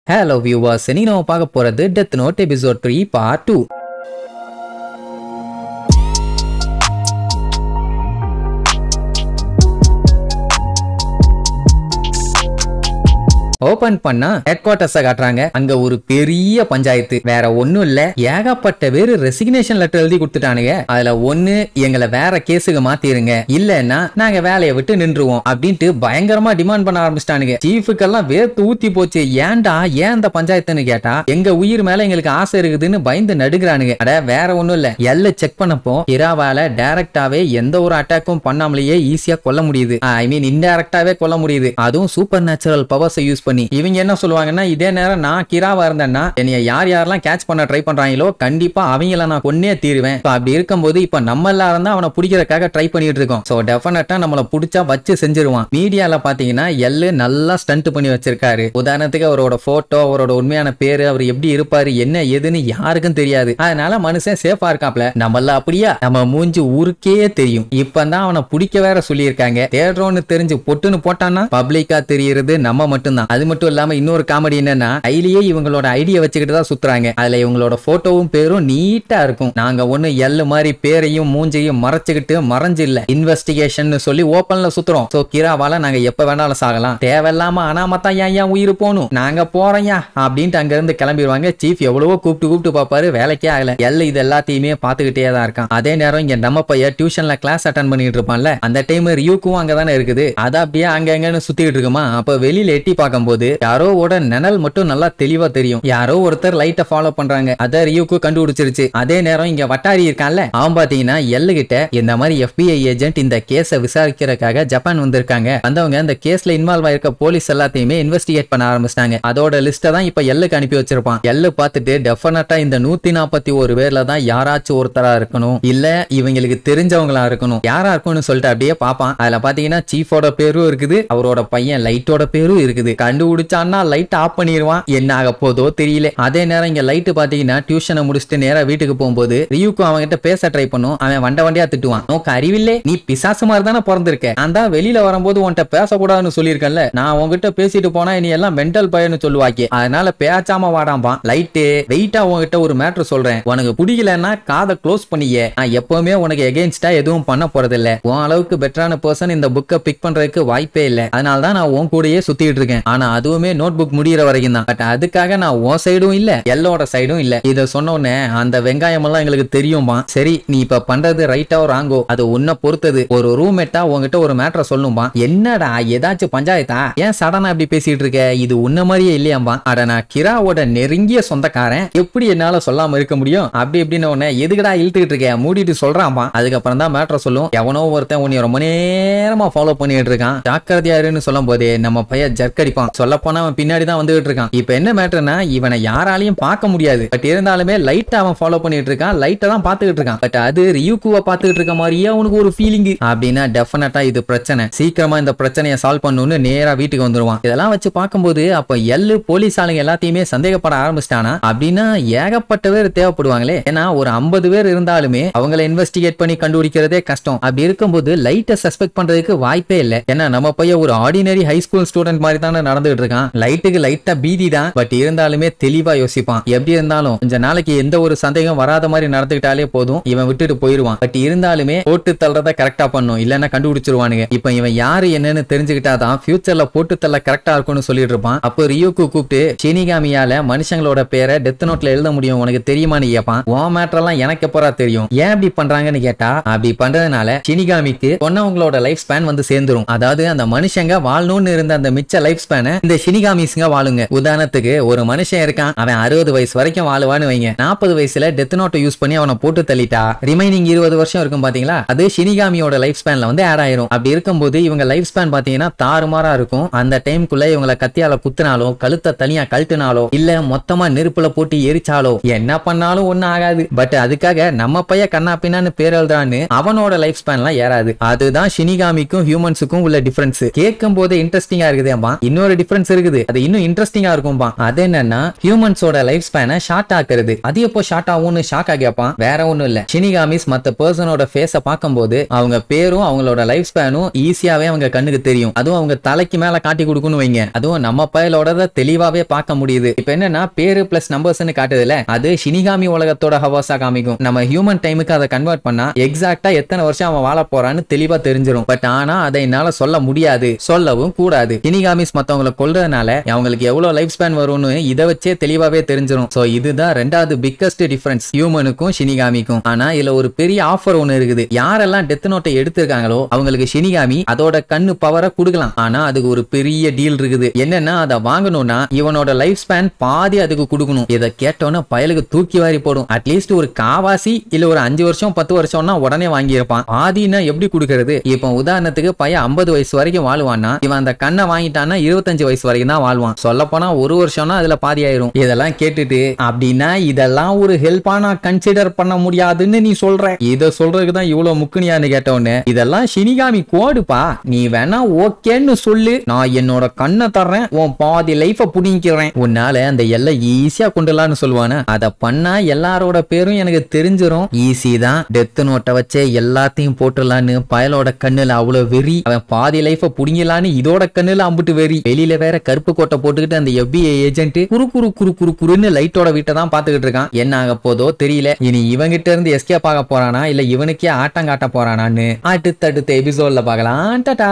Hello viewers, இன்னைக்கு நம்ம பார்க்க போறது Death Note episode 3 part 2. Open பண்ணா ஹெட் குவார்ட்டர்ஸ் காட்டுறாங்க. அங்க ஒரு பெரிய பஞ்சாயத்து, வேற ஒண்ணும் இல்ல, ஏகப்பட்ட பேரு ரெசிக்னேஷன் லெட்டர் எழுதி கொடுத்துட்டானுங்க. அதுல ஒண்ணு எங்களை வேற கேஸுக்கு மாத்திருங்க, இல்லன்னா நாங்க வேலையை விட்டு நின்றுவோம் அப்படின்ட்டு பயங்கரமா டிமாண்ட் பண்ண ஆரம்பிச்சிட்டானுங்க. சீஃபுக்கெல்லாம் வேர்த்து ஊத்தி போச்சு. ஏன்டா ஏன் இந்த பஞ்சாயத்துன்னு கேட்டா, எங்க உயிர் மேல எங்களுக்கு ஆசை இருக்குதுன்னு பயந்து நடுக்கிறானுங்க. அட வேற ஒண்ணும் இல்ல, எல்ல செக் பண்ணப்போ ஹிராவால டைரக்டாவே எந்த ஒரு அட்டாக்கும் பண்ணாமலேயே ஈஸியா கொல்ல முடியுது. ஐ மீன் இன்டைரக்டாவே கொல்ல முடியுது, அதுவும் சூப்பர் நேச்சுரல் பவர்ஸ் யூஸ் பண்ணி. இவங்க என்ன சொல்லுவாங்கன்னா, இதே நேரம் நான் கிராவா இருந்தேன்னா என்னைய யார் யாரெல்லாம் கேட்ச் பண்ண ட்ரை பண்றாங்களோ கண்டிப்பா அவங்கள நான் கொன்னே தீருவேன். அப்படி இருக்கும்போது இப்ப நம்ம எல்லாரும் தான் அவனை பிடிக்கிறதுக்காக ட்ரை பண்ணிட்டு இருக்கோம். சோ டெஃபினட்டா நம்மள பிடிச்சா வச்சு செஞ்சிருவான். மீடியால பாத்தீங்கன்னா எல்லு நல்லா ஸ்டண்ட் பண்ணி வச்சிருக்காரு. உதாரணத்துக்கு அவரோட போட்டோ, அவரோட உண்மையான பேரு, அவர் எப்படி இருப்பாரு, என்ன ஏதுன்னு யாருக்கும் தெரியாது. அதனால மனுஷன் சேஃபா இருக்காப்ல. நம்மள அப்படியா நம்ம மூஞ்சி ஊருக்கே தெரியும். இப்பதான் அவனை பிடிக்க வேற சொல்லியிருக்காங்க. தேடுறோன்னு தெரிஞ்சு பொட்டுன்னு போட்டான்னா பப்ளிக்கா தெரியுறது நம்ம மட்டும்தான். அது மட்டும் இல்லாம இன்னொரு காமெடி என்னன்னா, கையிலேயே இவங்களோட ஐடியா வச்சுக்கிட்டு தான் சுத்துறாங்க. அதுல இவங்களோட போட்டோவும் பேரும் நீட்டா இருக்கும். நாங்க ஒண்ணு எல்லு மாதிரி பேரையும் மூஞ்சையும் மறைச்சுக்கிட்டு மறைஞ்சு இல்ல, இன்வெஸ்டிகேஷன் சொல்லி ஓபன்ல சுத்துறோம். சோ கிராவால நாங்க எப்ப வேணாலும் சாகலாம், தேவையில்லாம அனாமத்தா ஏன் உயிர் போகணும், நாங்க போறோம்யா அப்படின்ட்டு அங்க இருந்து கிளம்பிடுவாங்க. சீஃப் எவ்வளவோ கூப்பிட்டு பாப்பாரு, வேலைக்கே ஆகல. எல்ல இது எல்லாத்தையுமே பாத்துக்கிட்டே தான் இருக்கான். அதே நேரம் இங்க நம்ம பையன் டியூஷன்ல கிளாஸ் அட்டன் பண்ணிட்டு இருப்பான்ல, அந்த டைம் ரியூக்கும் அங்கதானே இருக்குது. அது அப்படியே அங்க எங்கன்னு சுத்திட்டு இருக்குமா. அப்ப வெளியில எட்டி பார்க்கும்போது யாரோட நிழல் மட்டும் நல்லா தெளிவா தெரியும். யாரோ ஒருத்தர் லைட்டை ஃபாலோ பண்றாங்க. அத ரியூக்கு கண்டுபிடிச்சிருச்சு. அதே நேரம் இங்க வட்டாரி இருக்கான்ல, அவன் பாத்தீங்கன்னா எல்லு கிட்ட இந்த மாதிரி FBI ஏஜென்ட் இந்த கேஸை விசாரிக்கிறதுக்காக ஜப்பான் வந்திருக்காங்க, வந்தவங்க இந்த கேஸ்ல இன்வால்வ் ஆயிருக்க போலீஸ் எல்லாத்தையுமே இன்வெஸ்டிகேட் பண்ண ஆரம்பிச்சிட்டாங்க. அதோட லிஸ்ட்டை தான் இப்ப எல்லுக்கு அனுப்பி வச்சிருப்பான். எல்லு பார்த்துட்டு டெஃபினட்டா இந்த 141 பேர்ல தான் யாராச்சும் ஒருத்தரா இருக்கணும், இல்ல இவங்களுக்கு தெரிஞ்சவங்களா இருக்கணும், யாரா இருக்கும்னு சொல்லிட்டு அப்படியே பாப்பான். அதுல பாத்தீங்கன்னா சீஃபோட பேரும் இருக்குது, அவரோட பையன் லைட்டோட பேரும் இருக்குது. கண்டுபிடிச்சான்னா லைட் ஆஃப் பண்ணிடுவான். என்ன ஆக போதோ தெரியல. அதே நேரம் இங்க லைட் பாத்தீங்கன்னா டியூஷனை முடிச்சுட்டு நேரா வீட்டுக்கு போகும்போது ரியூக்கும் அவன்கிட்ட பேச ட்ரை பண்ணும். அவன் வண்டியா திட்டுவான். நோக்க அறிவில்லை, நீ பிசாசு மாதிரி தானே பிறந்திருக்க, நான் தான் வெளியில வரும்போது உன்கிட்ட பேசக்கூடாதுன்னு சொல்லியிருக்கேன்ல, நான் உங்ககிட்ட பேசிட்டு போனா நீ எல்லாம் மென்டல் பயன்னு சொல்லுவாக்கே, அதனால பேச்சாம வாடாம்பான். லைட்டு வெயிட்டா உங்ககிட்ட ஒரு மேட்டர் சொல்றேன், உனக்கு பிடிக்கலன்னா காதை க்ளோஸ் பண்ணிய, நான் எப்பவுமே உனக்கு எகெயின்ஸ்டா எதுவும் பண்ண போறது இல்ல, உன் அளவுக்கு பெட்டரான பர்சன் இந்த புக்கை பிக் பண்றதுக்கு வாய்ப்பே இல்ல, அதனால தான் நான் உன் கூடயே சுத்திட்டு இருக்கேன். ஆனா அதுவுமே நோட் புக் முடிகிற வரைக்கும் தான். பட் அதுக்காக நான் உன் சைடும் இல்ல, எல்லோட சைடும் இல்ல. இத சொன்ன உடனே அந்த வெங்காயம் எல்லாம் எங்களுக்கு தெரியுமா, சரி நீ இப்ப பண்றது ரைட்டா ராங்கோ அது உன்னை பொறுத்தது, ஒரு ரூம்மேட்டா உங்ககிட்ட ஒரு மேட்டரை சொல்லும்பா. என்னடா ஏதாச்சும் பஞ்சாயத்தா, ஏன் சடனா இப்படி பேசிட்டு இருக்க, இது உன்ன மாதிரியே இல்லையாம்பா. அட நான் கிராவோட நெருங்கிய சொந்தக்காரன், எப்படி என்னால சொல்லாம இருக்க முடியும் அப்படி இப்படின்னு உடனே எதுக்கடா இழுத்துக்கிட்டு இருக்க, மூடிட்டு சொல்றான்பா. அதுக்கப்புறம் தான் மேட்டரை சொல்லும். எவனோ ஒருத்தன் உன்னை ரொம்ப நேரமா ஃபாலோ பண்ணிட்டு இருக்கான், ஜாக்கிரதையாருன்னு சொல்லும் போதே நம்ம பையன் ஜர்க் அடிப்பான். சொல்ல போனா அவன் பின்னாடி தான் வந்துகிட்டு இருக்கான். இப்ப என்ன மேட்டர்னா, இவனை யாராலையும் பார்க்க முடியாது, பட் இருந்தாலுமே லைட்டா அவன் ஃபாலோ பண்ணிட்டு இருக்கான், லைட்டா தான் பாத்துக்கிட்டு இருக்கான். பட் அது ரியூக்குவ பாத்துக்கிட்டு இருக்க மாதிரியே அவனுக்கு ஒரு ஃபீலிங். அப்படின்னா டெஃபினட்டா இது பிரச்சனை, சீக்கிரமா இந்த பிரச்சனையை சால்வ் பண்ணணும்னு நேரா வீட்டுக்கு வந்துருவான். இதெல்லாம் வச்சு பார்க்கும்போது அப்ப எல்லு போலீஸ் ஆளுங்க எல்லாத்தையுமே சந்தேகப்பட ஆரம்பிச்சிட்டானா. அப்படின்னா ஏகப்பட்ட பேர் தேவைப்படுவாங்களே, ஏன்னா ஒரு 50 பேர் இருந்தாலுமே அவங்களை இன்வெஸ்டிகேட் பண்ணி கண்டுபிடிக்கிறதே கஷ்டம். அப்படி இருக்கும்போது லைட்டை சஸ்பெக்ட் பண்றதுக்கு வாய்ப்பே இல்லை. ஏன்னா நம்ம பையன் ஒரு ஆர்டினரி ஹை ஸ்கூல் ஸ்டூடெண்ட் மாதிரி தானே நடந்துட்டு இருக்கான். லைட்டுக்கு லைட்டா பீதி தான், பட் இருந்தாலுமே தெளிவா யோசிப்பான். எப்படி இருந்தாலும் கொஞ்ச நாளைக்கு எந்த ஒரு சந்தேகம் வராத மாதிரி நடந்துக்கிட்டாலே போதும், இவன் விட்டுட்டு போயிருவான். பட் இருந்தாலுமே போட்டு தள்ளுறத கரெக்டா பண்ணும், இல்லன்னா கண்டுபிடிச்சிருவானுங்க. இப்ப இவன் யாரு என்னன்னு தெரிஞ்சுக்கிட்டாதான் ஃபியூச்சர்ல போட்டு தள்ள கரெக்டா இருக்கும்னு சொல்லிட்டு இருப்பான். அப்போ ரியூக்கு கூப்பிட்டு ஷினிகாமியால மனுஷங்களோட பேரை டெத் நோட்ல எழுத முடியும், உனக்கு தெரியுமான்னு கேட்பான். உன் மேட்டர் எல்லாம் எனக்கு எப்பரா தெரியும், ஏன் அப்படி பண்றாங்கன்னு கேட்டா, அப்படி பண்றதுனால ஷினிகாமிக்கு பொண்ணவங்களோட லைஃப் ஸ்பேன் வந்து சேர்ந்துரும். அதாவது அந்த மனுஷங்க வாழணும்னு இருந்த அந்த மிச்ச லைஃப் ஸ்பேனை இந்த ஷினிகாமிஸ்ங்க வாழுங்க. உதாரணத்துக்கு ஒரு மனுஷன் இருக்கான், அவன் 60 வயசு வரைக்கும் வாழுவான்னு வைங்க. 40 வயசுல டெத் நோட்டை யூஸ் பண்ணி அவனை போட்டு தள்ளிட்டா ரிமைனிங் 20 வருஷம் இருக்கும் பாத்தீங்களா, அது ஷினிகாமியோட லைஃப் ஸ்பேன்ல வந்து ஆட் ஆயிரும். அப்படி இருக்கும்போது இவங்க லைஃப் ஸ்பேன் பாத்தீங்கன்னா தாறுமாறா இருக்கும். அந்த டைம்குள்ள இவங்களை கத்தியால குத்துனாலோ, கழுத்தை தனியா கழட்டினாலோ, இல்ல மொத்தமா நெருப்புல போட்டு எரிச்சாலோ என்ன பண்ணாலும் ஒன்னும் ஆகாது. பட் அதுக்காக நம்ம பைய கண்ணா பின்னான்னு பேர் எழுதுறான்னு அவனோட லைஃப் ஸ்பேன்லாம் ஏறாது. அதுதான் ஷினிகாமிக்கும் ஹியூமன்ஸுக்கும் உள்ள டிஃபரன்ஸ். கேட்கும் போது இன்ட்ரெஸ்டிங்கா இருக்குது. இன்னொரு டிஃபரன்ஸ் இருக்குது. அது இன்னும் இன்ட்ரெஸ்டிங்கா இருக்கும்பா. அது என்னன்னா ஹியூமன்ஸோட லைஃப் ஸ்பேனை ஷார்ட் ஆக்குறது. அது எப்போ ஷார்ட் ஆகும்னு ஷாக் ஆகியப்பான். வேற ஒண்ணும் இல்ல, ஷினிகாமிஸ் மத்த பர்சனோட ஃபேஸ பார்க்கும்போது அவங்க பேரும் அவங்களோட லைஃப் ஸ்பேனும் ஈஸியாவே அவங்க கண்ணுக்கு தெரியும். அதுவும் அவங்க தலைக்கு மேல காட்டி கொடுக்கணும் வைங்க. அதுவும் நம்ம பயலோட தெளிவாவே பார்க்க முடியுது. இப்ப என்னன்னா பேரு பிளஸ் நம்பர்ஸ்னு காட்டுதுல, அது ஷினிகாமி உலகத்தோட ஹவாஸா காமிக்கும். நம்ம ஹியூமன் டைமுக்கு அதை கன்வெர்ட் பண்ணா எக்ஸாக்டா எத்தனை வருஷம் அவன் வாழ போறான்னு தெளிவா தெரிஞ்சிடும். பட் ஆனா அதை என்னால சொல்ல முடியாது, சொல்லவும் கூடாது. ஷினிகாமிஸ் மத்தவங்களை கொல்றதுனால அவங்களுக்கு எவ்வளவு லைஃப் ஸ்பேன் வரும்னு இதை வச்சே தெளிவாவே தெரிஞ்சிடும். சோ இதுதான் ரெண்டாவது பிக்கஸ்ட் டிஃபரன்ஸ் ஹியூமனுக்கும் ஷினிகாமிக்கும். ஆனா இதுல ஒரு பெரிய ஆஃபர் ஒன்னு இருக்குது. யாரெல்லாம் டெத் நோட்டை எடுத்திருக்காங்களோ அவங்களுக்கு ஷினிகாமி அதோட கண்ணு பவரை கொடுக்கலாம். ஆனா அதுக்கு ஒரு பெரிய டீல் இருக்குது. என்னன்னா அதை வாங்கணும்னா இவனோட லைஃப் ஸ்பேன் பாதி அதுக்கு கொடுக்கணும். இதை கேட்டோன்னா பயலுக்கு தூக்கி வாரி போடும். அட்லீஸ்ட் ஒரு காவாசி இல்ல ஒரு 5 வருஷம் 10 வருஷம்னா உடனே வாங்கியிருப்பான். பாதினா எப்படி கொடுக்கறது? இப்போ உதாரணத்துக்கு பையன் 50 வயசு வரைக்கும் வாழ்வான்னா இவன் அந்த கண்ணை வாங்கிட்டான்னா 25 வயசு வரைக்கும் தான் வாழ்வான். சொல்ல போனா ஒரு வருஷம்னா அதுல பாதி ஆயிரும். இதெல்லாம் கேட்டுட்டு அப்படின்னா இதெல்லாம் ஒரு ஹெல்ப்பா நான் கன்சிடர் பண்ண முடியாதுன்னு நீ சொல்ற. இத சொல்றதுக்கு தான் இவ்வளவு முக்குனியான்னு கேட்டவொன்னு, இதெல்லாம் ஷினிகாமி கோடுப்பா, நீ வேணா ஓகேன்னு சொல்லு, நான் என்னோட கண்ணை தர்றேன், உன் பாதி லைஃப புடிங்கிறேன், உன்னால அந்த எல்லை ஈஸியா கொண்டுலான்னு சொல்லுவானே. அத பண்ணா எல்லாரோட பேரும் எனக்கு தெரிஞ்சிரும். ஈஸி தான், டெத் நோட்டை வச்சே எல்லாத்தையும் போட்டுலான்னு பயலோட கண்ணுல அவ்வளவு வெறி. அவன் பாதி லைஃப புடிங்கலான்னு இதோட கண்ணுல அம்புட்டு வெறி. வெளியில வேற கருப்பு கோட்டை போட்டுக்கிட்டு அந்த FBI ஏஜென்ட் குறு குறு குறு குறு குறுன்னு லைட்டோட வீட்டை தான் பாத்துக்கிட்டு இருக்கான். என்ன ஆக போதோ தெரியல. இனி இவங்கிட்ட இருந்து எஸ்கேப் ஆக போறானா இல்ல இவனுக்கே ஆட்டம் காட்ட போறானான்னு அடுத்தடுத்த எபிசோட்ல பார்க்கலாம். டாடா.